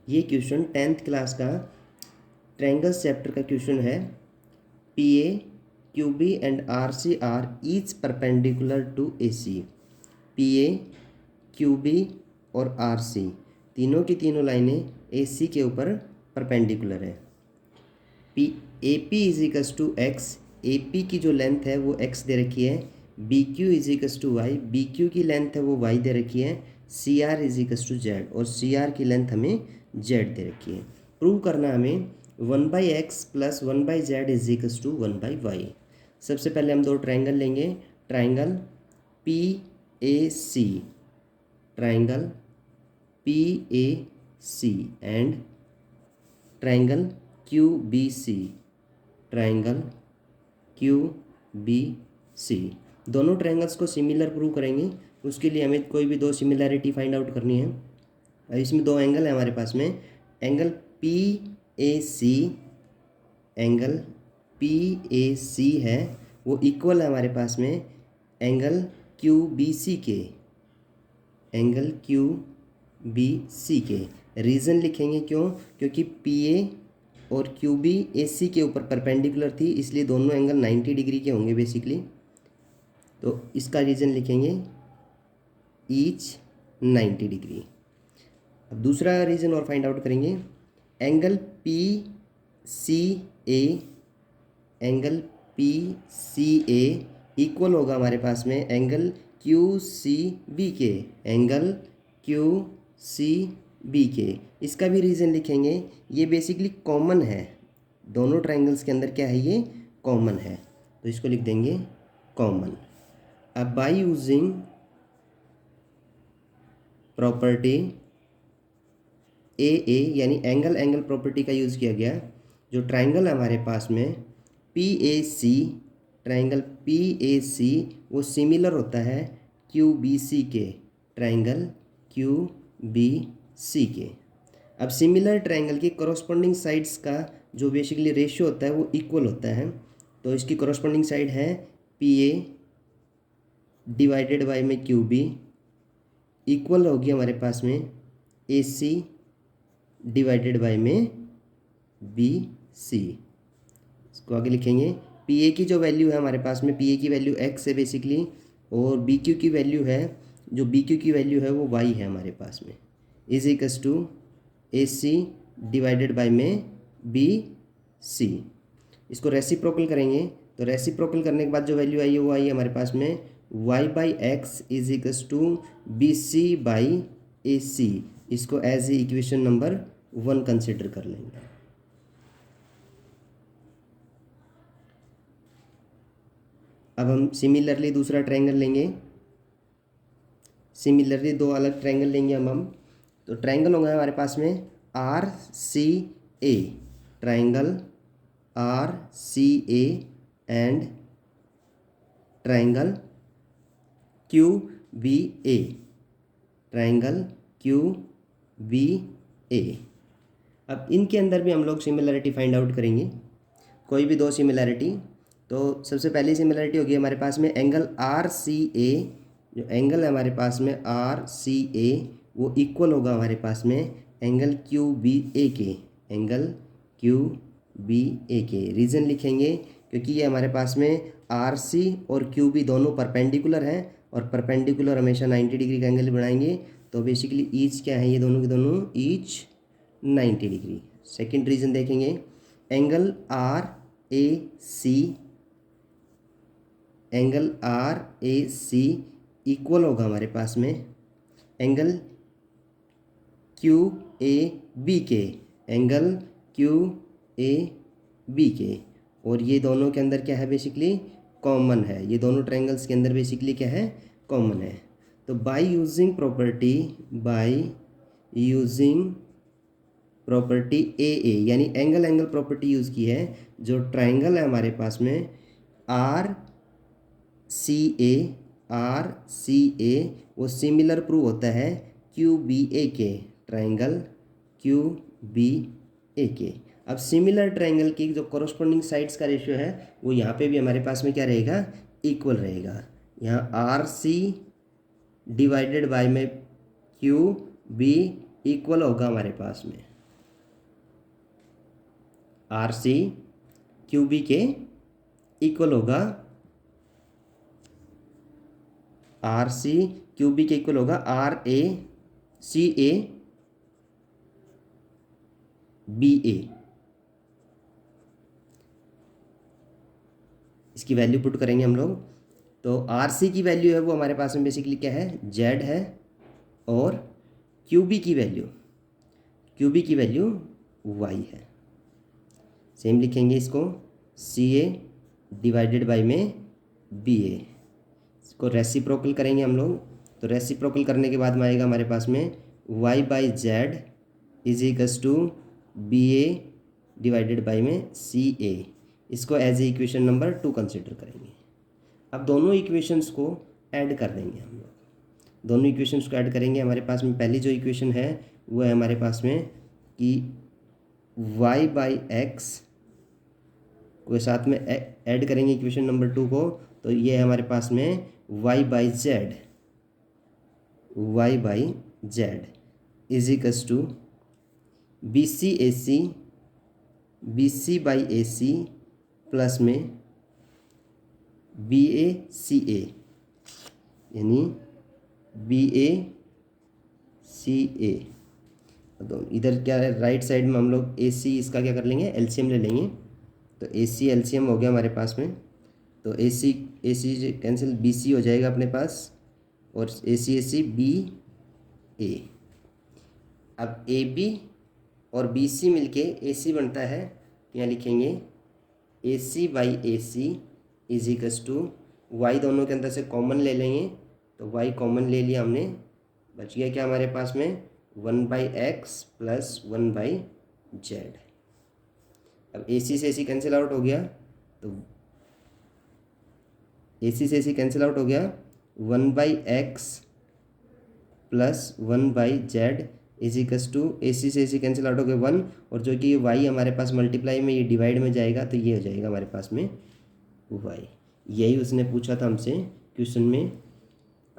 ये question 10th class का triangles chapter का क्वेश्चन है। P A Q B and R C are each perpendicular to A C. P A Q B और R C तीनों की तीनों लाइनें ए सी के ऊपर परपेंडिकुलर है। P A P is equals to X, A P की जो लेंथ है वो एक्स दे रखी है। B Q is equals to Y, B Q की लेंथ है वो वाई दे रखी है। C R is equals to Z, और सी आर की लेंथ हमें जेड दे रखी है। प्रूव करना हमें 1/x plus 1/z is equals to 1/y। सबसे पहले हम दो ट्राइंगल लेंगे। Triangle P A C, triangle P A C and triangle Q B C, triangle Q B C. दोनों ट्रायंगल्स को सिमिलर प्रूव करेंगे। उसके लिए हमें कोई भी दो सिमिलैरिटी फाइंड आउट करनी है। इसमें दो एंगल है हमारे पास में। Angle P A C, angle P A C है वो इक्वल है हमारे पास में एंगल क्यू बी सी के, एंगल क्यू बी सी के। रीज़न लिखेंगे क्यों? क्योंकि पी ए और क्यू बी ए सी के ऊपर परपेंडिकुलर थी, इसलिए दोनों एंगल 90 डिग्री के होंगे बेसिकली। तो इसका रीज़न लिखेंगे ईच 90 डिग्री। अब दूसरा रीज़न और फाइंड आउट करेंगे। एंगल पी सी ए, एंगल पी सी ए इक्वल होगा हमारे पास में एंगल क्यू सी बी के, एंगल क्यू सी बी के। इसका भी रीज़न लिखेंगे। ये बेसिकली कॉमन है, दोनों ट्रायंगल्स के अंदर क्या है, ये कॉमन है, तो इसको लिख देंगे कॉमन। अब बाय यूजिंग प्रॉपर्टी ए यानी एंगल एंगल प्रॉपर्टी का यूज़ किया गया। जो ट्रायंगल है हमारे पास में P A C, triangle P A C वो सिमिलर होता है क्यू बी सी के, ट्रायंगल क्यू बी सी के। अब सिमिलर ट्रायंगल की कॉरस्पॉन्डिंग साइड्स का जो बेसिकली रेशियो होता है वो इक्वल होता है। तो इसकी कॉरस्पॉन्डिंग साइड है पी ए डिवाइडेड बाय में क्यू बी, इक्वल होगी हमारे पास में ए सी डिवाइडेड बाय में बी सी। इसको आगे लिखेंगे। पी ए की जो वैल्यू है हमारे पास में, पी ए की वैल्यू एक्स है बेसिकली, और बी क्यू की वैल्यू है, जो बी क्यू की वैल्यू है वो वाई है हमारे पास में, is equals to A C divided by में बी सी। इसको रेसिप्रोकल करेंगे, तो रेसिप्रोकल करने के बाद जो वैल्यू आई है वो आई है हमारे पास में y by x is equals to B C by A C. इसको as a equation number 1 consider कर लेंगे। अब हम सिमिलरली दूसरा ट्रायंगल लेंगे। सिमिलरली दो अलग ट्रायंगल लेंगे हम। तो ट्रायंगल होगा हमारे पास में R C A, triangle R C A and triangle Q B A, triangle Q B A. अब इनके अंदर भी हम लोग सिमिलरिटी फाइंड आउट करेंगे, कोई भी दो सिमिलरिटी। तो सबसे पहली सिमिलरिटी होगी हमारे पास में एंगल आर सी ए, जो एंगल है हमारे पास में आर सी ए वो इक्वल होगा हमारे पास में एंगल क्यू बी ए के, एंगल क्यू बी ए के। रीज़न लिखेंगे क्योंकि ये हमारे पास में आर सी और क्यू बी दोनों परपेंडिकुलर हैं, और परपेंडिकुलर हमेशा 90 डिग्री का एंगल बनाएंगे। तो बेसिकली ईच क्या है, ये दोनों के दोनों ईच 90 डिग्री। सेकेंड रीज़न देखेंगे, angle R A C, angle R A C equal होगा हमारे पास में एंगल क्यू ए बी के, एंगल क्यू ए बी के। और ये दोनों के अंदर क्या है, बेसिकली कॉमन है, ये दोनों ट्रायंगल्स के अंदर बेसिकली क्या है, कॉमन है। तो by using property, by using property A यानी एंगल एंगल प्रॉपर्टी यूज़ की है। जो ट्रायंगल है हमारे पास में R C A, are C ए वो सिमिलर प्रूव होता है क्यू बी ए के, ट्रायंगल क्यू बी ए के। अब सिमिलर ट्रायंगल की जो कॉरस्पॉन्डिंग साइड्स का रेशियो है वो यहाँ पे भी हमारे पास में क्या रहेगा, इक्वल रहेगा। यहाँ आर सी डिवाइडेड बाय में क्यू बी इक्वल होगा हमारे पास में, आर सी क्यू बी के इक्वल होगा, आर सी क्यू बी के इक्वल होगा R A C A B A. इसकी वैल्यू पुट करेंगे हम लोग। तो आर सी की वैल्यू है वो हमारे पास में बेसिकली क्या है, जेड है, और क्यू बी की वैल्यू वाई है। सेम लिखेंगे इसको, सी ए डिवाइडेड बाई में बी ए। इसको रेसिप्रोकल करेंगे हम लोग। तो रेसिप्रोकल करने के बाद में आएगा हमारे पास में Y by Z is equals to B A divided by में सी ए। इसको as a equation number 2 consider करेंगे। अब दोनों इक्वेशंस को ऐड कर देंगे हम लोग। दोनों इक्वेशंस को ऐड करेंगे। हमारे पास में पहली जो इक्वेशन है वो है हमारे पास में कि y बाई एक्स को साथ में ऐड करेंगे इक्वेशन नंबर 2 को। तो ये है हमारे पास में y by Z is equals to B C by A C plus में बी ए सी ए, यानी बी ए सी ए। तो इधर क्या है, राइट साइड में हम लोग ए सी इसका क्या कर लेंगे, एलसीएम ले लेंगे। तो ए सी एलसीएम हो गया हमारे पास में। तो ए सी कैंसिल, बी सी हो जाएगा अपने पास, और ए सी बी ए। अब ए बी और बी सी मिलके ए सी बनता है। यहाँ लिखेंगे A C by A C is equals to y, दोनों के अंदर से कॉमन ले लेंगे। तो वाई कॉमन ले लिया हमने, बच गया क्या हमारे पास में 1 by x plus 1 by Z. अब ए सी से ए सी कैंसिल आउट हो गया, तो ए सी से ए सी कैंसिल आउट हो गया, 1 by x plus 1 by Z is equals to A C से ए सी कैंसिल आउट हो गया 1, और जो कि वाई हमारे पास मल्टीप्लाई में ये डिवाइड में जाएगा, तो ये हो जाएगा हमारे पास में वाई। यही उसने पूछा था हमसे क्वेश्चन में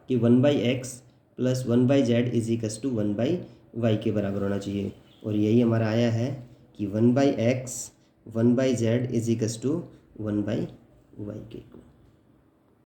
कि 1 by x plus 1 by Z is equals to 1 by Y के बराबर होना चाहिए। और यही हमारा आया है कि 1 by X 1 by Z is equals to 1 by Y के।